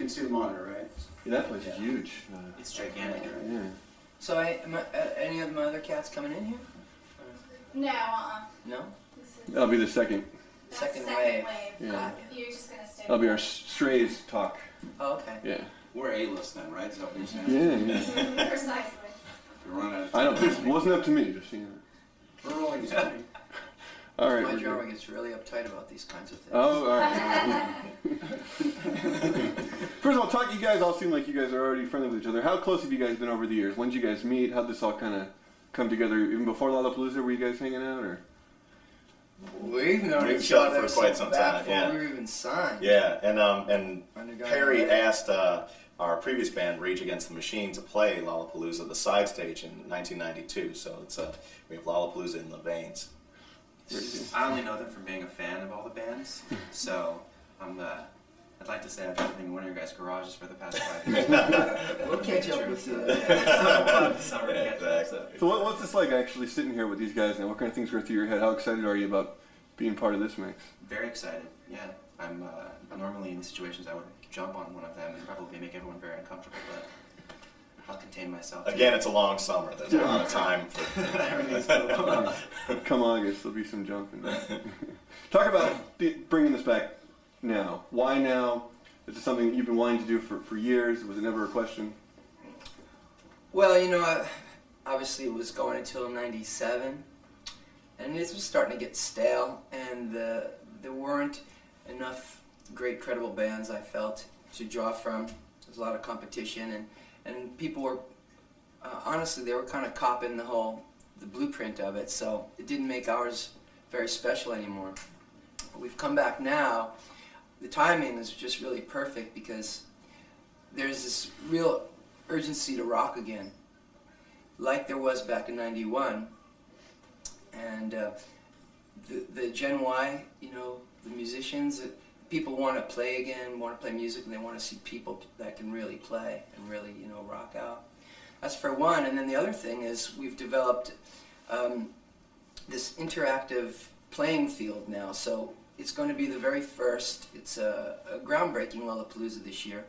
can see the monitor, right? Yeah, that place is huge. It's gigantic, right? Yeah. So, any of my other cats coming in here? No, No? That'll be the second. Second wave. Yeah. You're just going to stay. That'll be our strays talk. Oh, okay. Yeah. We're A-list then, right? Is that what you're saying? Yeah. Precisely. We're running out of I time. don't. It wasn't up to me. Just so you know. We're rolling stone. All right. My we're drummer good. gets really uptight about these kinds of things. Oh, all right. First of all, you guys all seem like you guys are already friendly with each other. How close have you guys been over the years? When did you guys meet? How'd this all kind of come together? Even before Lollapalooza, were you guys hanging out, or? We've known We've each known other for quite some time, before yeah. we were even signed. Yeah, and Undergone Perry already. asked our previous band, Rage Against the Machine, to play Lollapalooza, the side stage, in 1992. So it's we have Lollapalooza in the veins. I only know them from being a fan of all the bands, so I'd like to say I've been living in one of your guys' garages for the past 5 years. We'll catch up with you. Summer to catch up, so. So what's this like actually sitting here with these guys now? What kind of things go through your head? How excited are you about being part of this mix? Very excited, yeah. I'm normally in these situations I would jump on one of them and probably make everyone very uncomfortable, but I'll contain myself. Again, it's a long summer. There's a lot of time for Everything's so Come August, there'll be some jumping. Talk about bringing this back now. Why now? Is this something that you've been wanting to do for years? Was it never a question? Well, you know, obviously it was going until '97, and this was starting to get stale, and there weren't enough great, credible bands, I felt, to draw from. There's a lot of competition, and people were, honestly, they were kind of copying the blueprint of it, so it didn't make ours very special anymore. We've come back now. The timing is just really perfect because there's this real urgency to rock again, like there was back in '91. And the Gen Y, you know, the musicians, people want to play again, want to play music, and they want to see people that can really play and really, you know, rock out. That's for one. And then the other thing is we've developed this interactive playing field now. So it's going to be the very first, it's a groundbreaking Lollapalooza this year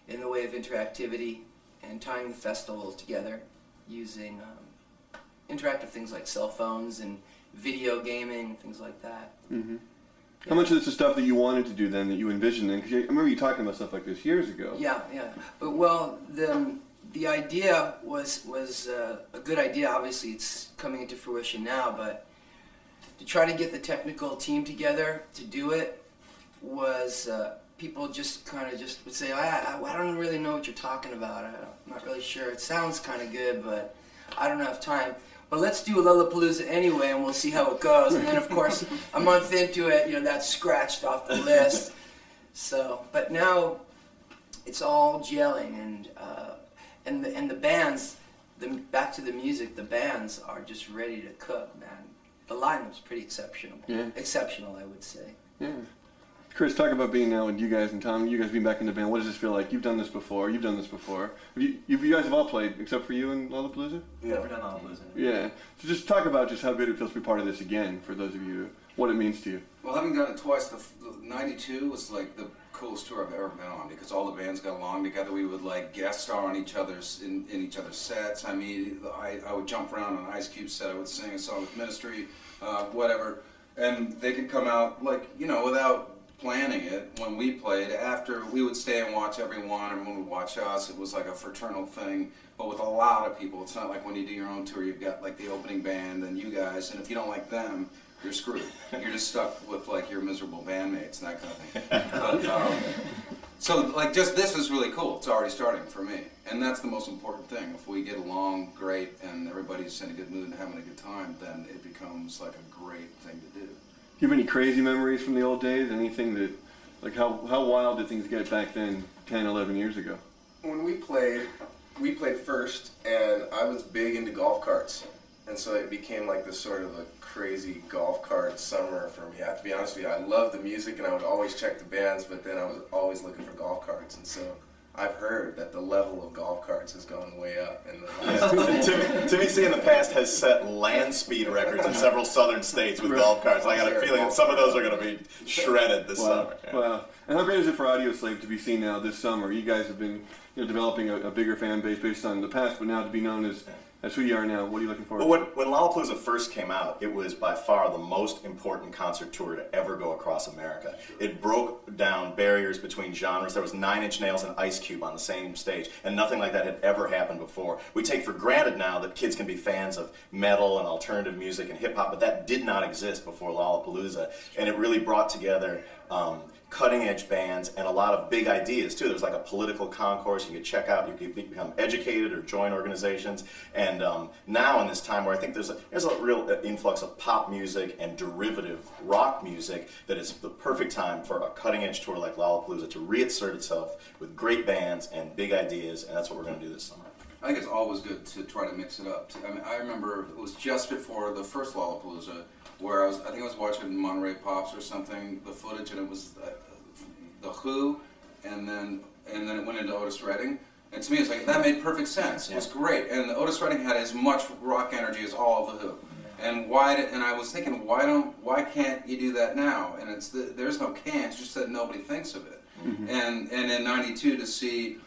in the way of interactivity and tying the festival together using interactive things like cell phones and video gaming, things like that. Mm-hmm. Yeah. How much of this is stuff that you wanted to do then, that you envisioned then? Because I remember you talking about stuff like this years ago. Yeah, yeah. But well, the idea was a good idea. Obviously, it's coming into fruition now, but to try to get the technical team together to do it was people just kind of just would say, I don't really know what you're talking about. I'm not really sure. It sounds kind of good, but I don't have time. But let's do a Lollapalooza anyway, and we'll see how it goes. And then, of course, a month into it, you know, that's scratched off the list. So, but now it's all gelling, and the bands, back to the music, the bands are just ready to cook, man. The lineup's pretty exceptional. Yeah. Exceptional, I would say. Yeah. Chris, talk about being now with you guys and Tom. You guys being back in the band. What does this feel like? You've done this before. You've done this before. You guys have all played, except for you and Lollapalooza? Never done Lollapalooza. Yeah. So just talk about just how good it feels to be part of this again, for those of you, what it means to you. Well, having done it twice, the '92 was like the coolest tour I've ever been on because all the bands got along together. We would like guest star on each other's in each other's sets. I mean, I would jump around on Ice Cube's set. I would sing a song with Ministry, whatever, and they could come out like, you know, without planning it. When we played, after we would stay and watch everyone, everyone would watch us. It was like a fraternal thing, but with a lot of people. It's not like when you do your own tour, you've got like the opening band and you guys, and if you don't like them, you're screwed. You're just stuck with like your miserable bandmates and that kind of thing. But, so like just this is really cool. It's already starting for me, and that's the most important thing. If we get along great and everybody's in a good mood and having a good time, then it becomes like a great thing to do. Do you have any crazy memories from the old days? Anything that, like how wild did things get back then, 10, 11 years ago? When we played first, and I was big into golf carts. And so it became like this sort of a crazy golf cart summer for me. I have to be honest with you, I loved the music and I would always check the bands, but then I was always looking for golf carts. And so I've heard that the level of golf carts has gone way up in the last Timmy in the past has set land speed records in several southern states with golf carts. I got a feeling that some of those are going to be shredded this summer. Yeah. Wow. And how great is it for Audioslave to be seen now this summer? You guys have been developing a bigger fan base based on the past, but now to be known as who you are now. What are you looking forward to? Well, when Lollapalooza first came out, it was by far the most important concert tour to ever go across America. It broke down barriers between genres. There was 9 Inch Nails and Ice Cube on the same stage, and nothing like that had ever happened before. We take for granted now that kids can be fans of metal and alternative music and hip-hop, but that did not exist before Lollapalooza, and it really brought together cutting-edge bands and a lot of big ideas too. There's like a political concourse you could check out. You could become educated or join organizations. And now in this time where I think there's a real influx of pop music and derivative rock music, that it's the perfect time for a cutting-edge tour like Lollapalooza to reassert itself with great bands and big ideas, and that's what we're going to do this summer. I think it's always good to try to mix it up. I mean, I remember it was just before the first Lollapalooza where I think I was watching Monterey Pops or something, the footage, and it was the Who, and then it went into Otis Redding, and to me it's like that made perfect sense. It was great, and Otis Redding had as much rock energy as all of the Who. And and I was thinking, why can't you do that now? And there's no can't, it's just that nobody thinks of it. Mm-hmm. And in '92 to see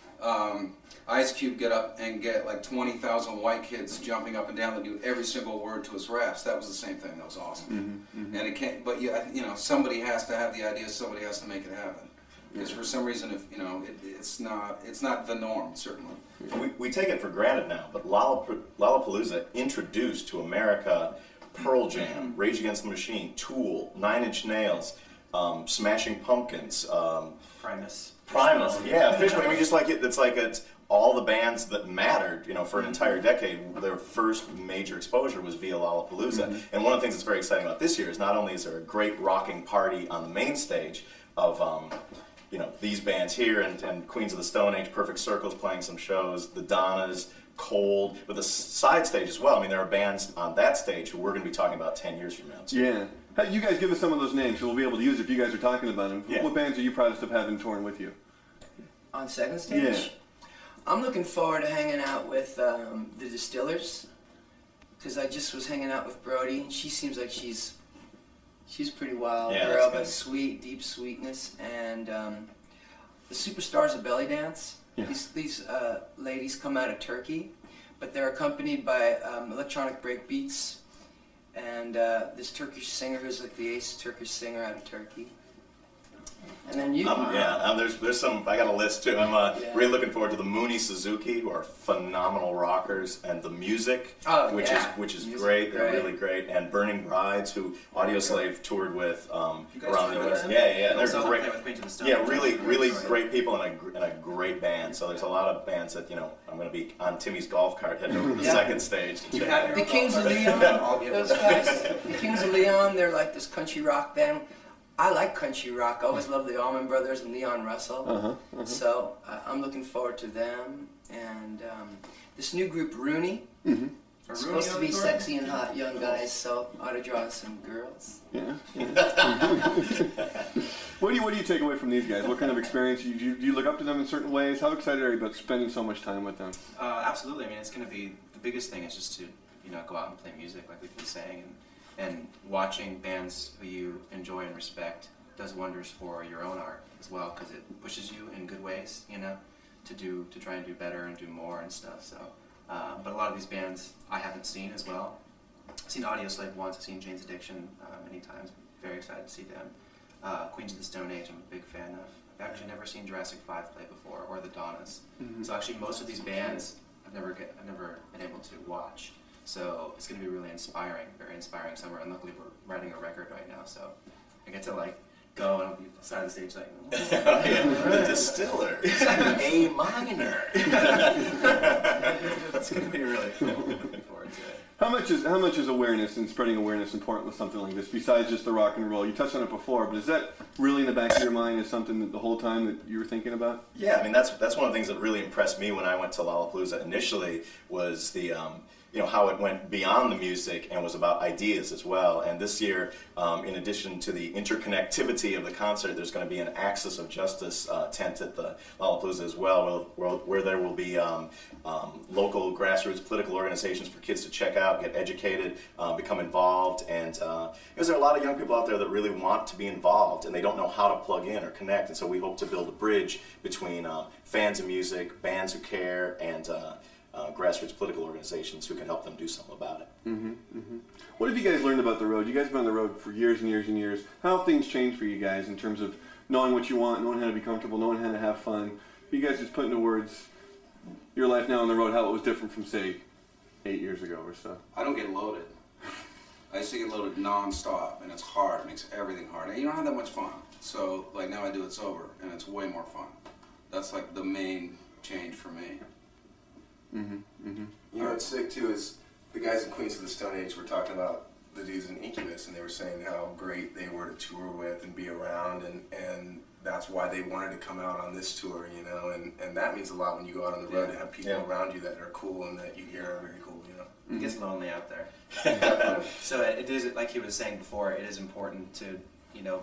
Ice Cube get up and get like 20,000 white kids jumping up and down to do every single word to his raps. That was the same thing. That was awesome. Mm-hmm, mm-hmm. And it can't. But somebody has to have the idea. Somebody has to make it happen. Because for some reason, it's not the norm. Certainly. We take it for granted now, but Lollapalooza introduced to America Pearl Jam, Rage Against the Machine, Tool, 9 Inch Nails, Smashing Pumpkins, Primus. Yeah, Fishbone. I mean, it's all the bands that mattered, for an entire decade. Their first major exposure was via Lollapalooza. Mm-hmm. And one of the things that's very exciting about this year is not only is there a great rocking party on the main stage of these bands here, and Queens of the Stone Age, Perfect Circle's playing some shows, the Donnas, Cold, but the side stage as well. I mean, there are bands on that stage who we're going to be talking about 10 years from now. So. Yeah. Hey, you guys give us some of those names so we'll be able to use it if you guys are talking about them. Yeah. What bands are you proudest of having touring with you? On second stage? Yeah. I'm looking forward to hanging out with the Distillers, because I just was hanging out with Brody, and she seems like she's a pretty wild girl, but sweet, deep sweetness. And the Superstars of Belly Dance. Yeah. These ladies come out of Turkey, but they're accompanied by electronic break beats, and this Turkish singer who's like the ace Turkish singer out of Turkey. And then you. There's some. I got a list too. I'm really looking forward to the Mooney Suzuki, who are phenomenal rockers, and the Music, which is great. They're really great. And Burning Brides, who Audioslave toured with around the US. Yeah. They're great. Yeah, really great people and a great band. So there's a lot of bands that I'm going to be on Timmy's golf cart heading over to the second stage. To check. The Kings of Leon, those guys. The Kings of Leon, they're like this country rock band. I like country rock. I always loved the Allman Brothers and Leon Russell. So I'm looking forward to them. And this new group, Rooney. Mm-hmm. It's supposed to be sexy and hot young guys, so ought to draw some girls. Yeah. What do you take away from these guys? What kind of experience? Do you look up to them in certain ways? How excited are you about spending so much time with them? Absolutely. I mean, it's going to be the biggest thing is just to go out and play music, like we've been saying, and watching bands who you enjoy and respect does wonders for your own art as well, because it pushes you in good ways, to try and do better and do more and stuff. So, but a lot of these bands I haven't seen as well. I've seen Audioslave once. I've seen Jane's Addiction many times. Very excited to see them. Queens of the Stone Age, I'm a big fan of. I've actually never seen Jurassic 5 play before, or the Donnas. Mm-hmm. So actually, most of these bands I've never been able to watch. So it's going to be really inspiring, very inspiring summer. And luckily, we're writing a record right now, so I get to go and I'll be side of the stage the Distiller, A minor. It's going to be really cool. Looking forward to it. How much is awareness and spreading awareness important with something like this, besides just the rock and roll? You touched on it before, but is that really in the back of your mind as something that the whole time that you were thinking about? Yeah, I mean that's one of the things that really impressed me when I went to Lollapalooza initially was the how it went beyond the music and was about ideas as well. And this year, in addition to the interconnectivity of the concert, there's going to be an Axis of Justice tent at the Lollapalooza as well, where there will be local grassroots political organizations for kids to check out, get educated, become involved, and because there are a lot of young people out there that really want to be involved and they don't know how to plug in or connect, and so we hope to build a bridge between fans of music, bands who care, and grassroots political organizations who can help them do something about it. What have you guys learned about the road? You guys have been on the road for years and years and years. How have things changed for you guys in terms of knowing what you want, knowing how to be comfortable, knowing how to have fun? You guys just put into words your life now on the road, how it was different from, say, 8 years ago or so. I don't get loaded. I used to get loaded non-stop, and it's hard. It makes everything hard. And you don't have that much fun. So, like, now I do it sober, and it's way more fun. That's, like, the main change for me. You know what's sick too is the guys in Queens of the Stone Age were talking about the dudes in Incubus, and they were saying how great they were to tour with and be around, and that's why they wanted to come out on this tour, and that means a lot when you go out on the road and have people around you that are cool and that you hear are very cool, It gets lonely out there. So it is, like he was saying before, it is important to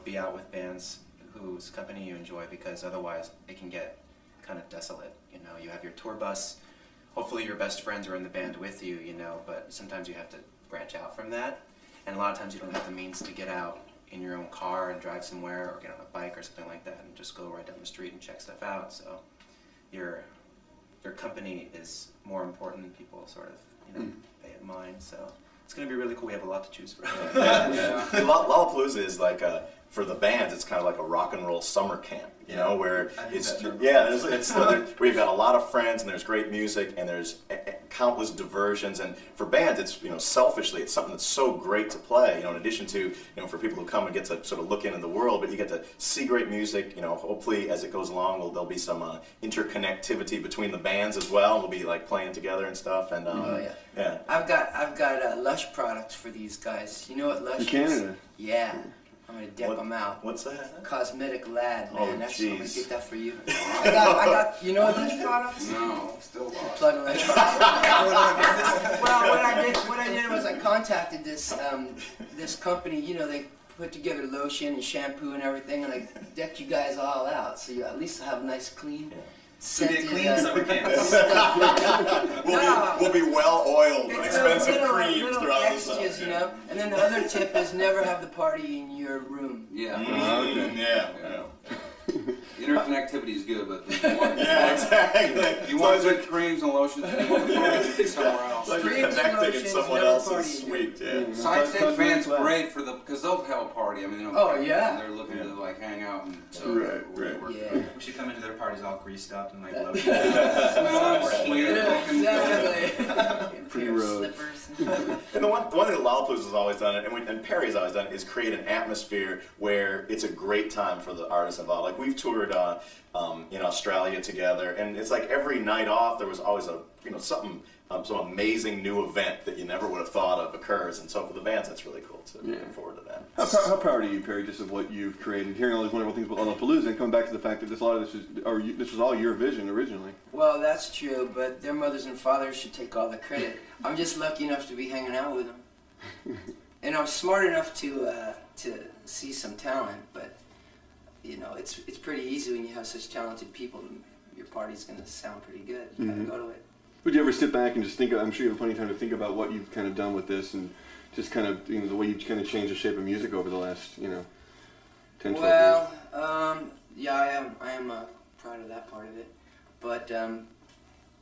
be out with bands whose company you enjoy, because otherwise it can get kind of desolate. You have your tour bus. Hopefully your best friends are in the band with you, but sometimes you have to branch out from that. And a lot of times you don't have the means to get out in your own car and drive somewhere or get on a bike or something like that and just go right down the street and check stuff out. So your company is more important than people sort of, pay in mind. So it's going to be really cool. We have a lot to choose from. Lollapalooza is like for the bands, it's kind of like a rock and roll summer camp, where we've got a lot of friends and there's great music and there's countless diversions, and for bands, it's selfishly, it's something that's so great to play. In addition to for people who come and get to sort of look into the world, but you get to see great music. Hopefully as it goes along, there'll be some interconnectivity between the bands as well. We'll be like playing together and stuff. And yeah. I've got Lush products for these guys. You know what Lush is? Canada. Yeah. I'm gonna dip them out. What's that? Cosmetic Lad, man. Oh, That's I'm gonna jeez. get that for you. I got. You know Lush products? No, still lost. Plug them in. Well, what I did was I contacted this this company. They put together lotion and shampoo and everything, and I decked you guys all out, so you at least have a nice clean. Scented, clean summer camp. We'll be well oiled with It's expensive little creams throughout the summer. extras, And then the other tip is never have the party in your room. Yeah. Yeah. Interconnectivity is good, but Exactly. you want good creams and lotions, you want the party to be somewhere else. Like Creams and connecting in lotions, someone never else's party. suite. Yeah. Side stage Cosmetic band's Lab. great because they'll have a party. I mean, Oh, yeah. they're looking to like hang out, and so Right. Yeah. We should come into their parties all greased up and like low. Exactly. Pretty Pair of roads. slippers. And the one thing that Lollapalooza has always done, and Perry's always done, is create an atmosphere where it's a great time for the artists involved. Like we've toured in Australia together, and it's like every night off there was always something, some amazing new event that you never would have thought of occurs. And so for the bands, that's really cool too. Looking forward to that. How proud are you, Perry, just of what you've created? Hearing all these wonderful things about Lollapalooza, and coming back to the fact that this was all your vision originally. Well, that's true, but their mothers and fathers should take all the credit. I'm just lucky enough to be hanging out with them, and I'm smart enough to see some talent. But it's pretty easy when you have such talented people. Your party's gonna sound pretty good. You gotta go to it. Would you ever sit back and just think? I'm sure you have plenty of time to think about what you've kind of done with this, and just kind of the way you kind of changed the shape of music over the last 10, 12 years. Well, yeah, I am proud of that part of it, but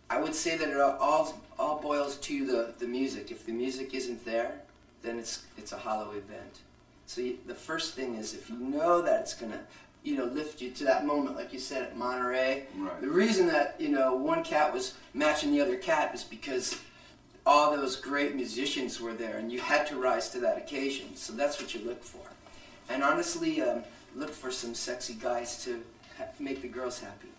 I would say that it all boils to the music. If the music isn't there, then it's a hollow event. So the first thing is, if you know that it's gonna lift you to that moment, like you said at Monterey. Right. The reason that one cat was matching the other cat is because all those great musicians were there, and you had to rise to that occasion. So that's what you look for. And honestly, look for some sexy guys to make the girls happy.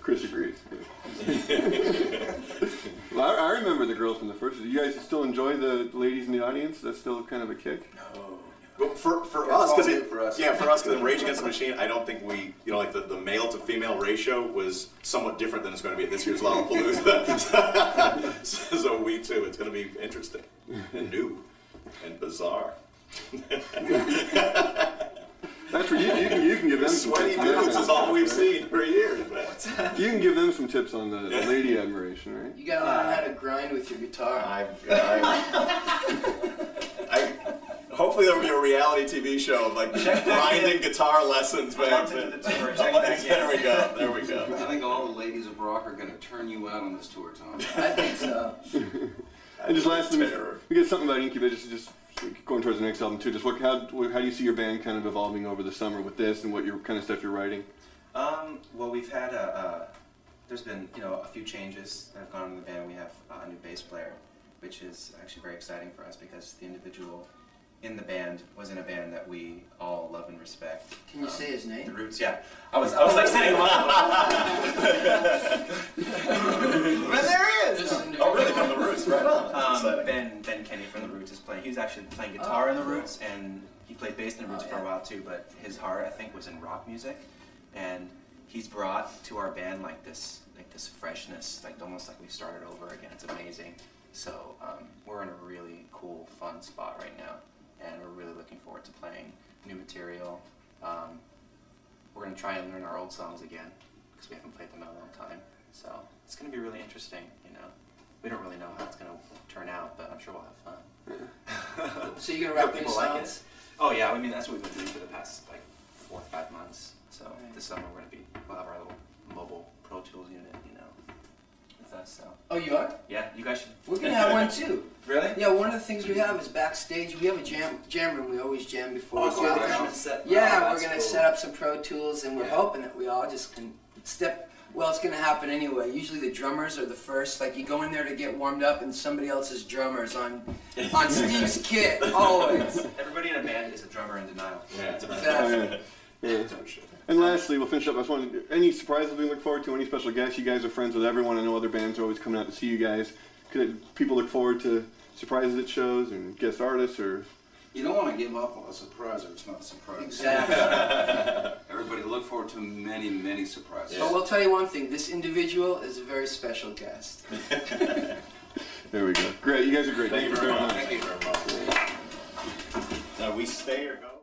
Chris agrees. Well, I remember the girls from the first. You guys still enjoy the ladies in the audience? That's still kind of a kick? No. But for Yeah, us, all because new for us. yeah, for us, because in Rage Against the Machine, I don't think we, you know, like the male to female ratio was somewhat different than it's going to be at this year's Lollapalooza. So we too, it's going to be interesting and new and bizarre. That's where you can give them some Sweaty tips. dudes is all we've seen for years, man. You can give them some tips on the lady admiration, right? You gotta learn how to grind with your guitar. Hopefully there'll be a reality TV show of like grinding guitar lessons, man. There we go. There we go. I think all the ladies of rock are going to turn you out on this tour, Tom. I think so. And just lastly, we get something about Incubus, just going towards the next album too. Just how do you see your band kind of evolving over the summer with this, and what your kind of stuff you're writing? Well, we've had there's been a few changes that have gone on in the band. We have a new bass player, which is actually very exciting for us because the individual in the band was in a band that we all love and respect. Can you say his name? The Roots, yeah. I was like sitting on But there he is! Oh, really? From the Roots, right on. Ben Kenny from the Roots is playing. He was actually playing guitar in the Roots, and he played bass in the Roots for a while too. But his heart, I think, was in rock music, and he's brought to our band like this freshness, like almost like we started over again. It's amazing. So we're in a really cool, fun spot right now, and we're really looking forward to playing new material. We're going to try and learn our old songs again because we haven't played them in a long time. So it's going to be really interesting. We don't really know how it's going to turn out, but I'm sure we'll have fun. So you're gonna write new People like it. songs? Oh yeah, I mean that's what we've been doing for the past like 4 or 5 months. So this summer we'll have our little mobile Pro Tools unit, with us. So Oh, you are? yeah, you guys should. We're gonna have one too. Really? Yeah, one of the things we have is backstage. We have a jam room. We always jam before we Oh, do so the we're show. gonna set. Yeah, oh, we're that's gonna cool. set up some Pro Tools, and we're Yeah. hoping that we all just can step. Well, it's gonna happen anyway. Usually the drummers are the first. Like you go in there to get warmed up, and somebody else's drummer's on Steve's kit always. Everybody in a band is a drummer in denial. Yeah. Exactly. Yeah. And lastly, we'll finish up. I just wanted any surprises we look forward to, any special guests. You guys are friends with everyone. I know other bands are always coming out to see you guys. Could people look forward to surprises at shows and guest artists, or? You don't want to give up on a surprise or it's not a surprise. Exactly. Everybody look forward to many, many surprises. But we'll tell you one thing. This individual is a very special guest. There we go. Great. You guys are great. Thank you very much. Thank you very much. Now we stay or go?